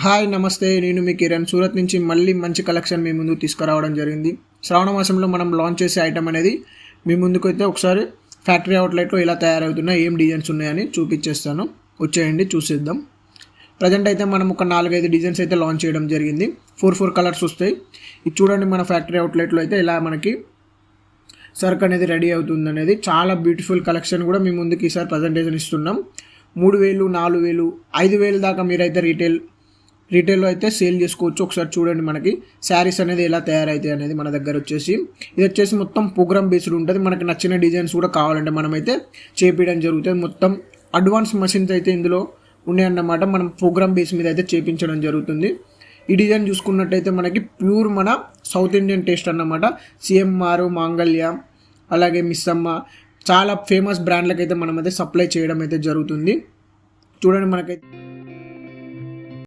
Hi నమస్తే, నేను మీ కిరణ్. సూరత్ నుంచి మళ్ళీ మంచి కలెక్షన్ మీ ముందుకు తీసుకురావడం జరిగింది. శ్రావణ మాసంలో మనం లాంచ్ చేసే ఐటమ్ అనేది మీ ముందుకు అయితే ఒకసారి ఫ్యాక్టరీ అవుట్లెట్లో ఎలా తయారవుతున్నాయి, ఏం డిజైన్స్ ఉన్నాయని చూపించేస్తాను. వచ్చేయండి చూసేద్దాం. ప్రజెంట్ అయితే మనం ఒక 4-5 డిజైన్స్ అయితే లాంచ్ చేయడం జరిగింది. 4 కలర్స్ వస్తాయి. ఇది చూడండి, మన ఫ్యాక్టరీ అవుట్లెట్లో అయితే ఇలా మనకి సర్క్ అనేది రెడీ అవుతుంది అనేది చాలా బ్యూటిఫుల్ కలెక్షన్ కూడా మీ ముందుకు ఈసారి ప్రజెంటేషన్ ఇస్తున్నాం. 3,000, 4,000, 5,000 దాకా మీరైతే రీటైల్లో అయితే సేల్ చేసుకోవచ్చు. ఒకసారి చూడండి మనకి శారీస్ అనేది ఎలా తయారవుతాయి అనేది మన దగ్గర వచ్చేసి. ఇది వచ్చేసి మొత్తం ప్రోగ్రామ్ బేస్డ్ ఉంటుంది. మనకి నచ్చిన డిజైన్స్ కూడా కావాలంటే మనమైతే చేపించడం జరుగుతుంది. మొత్తం అడ్వాన్స్ మషిన్స్ అయితే ఇందులో ఉన్నాయన్నమాట. మనం ప్రోగ్రామ్ బేస్ మీద అయితే చేపించడం జరుగుతుంది. ఈ డిజైన్ చూసుకున్నట్టయితే మనకి ప్యూర్ మన సౌత్ ఇండియన్ టేస్ట్ అన్నమాట. సిఎంఆర్, మాంగళ్య, అలాగే మిస్సమ్మ, చాలా ఫేమస్ బ్రాండ్లకు అయితే మనమైతే సప్లై చేయడం అయితే జరుగుతుంది. చూడండి మనకైతే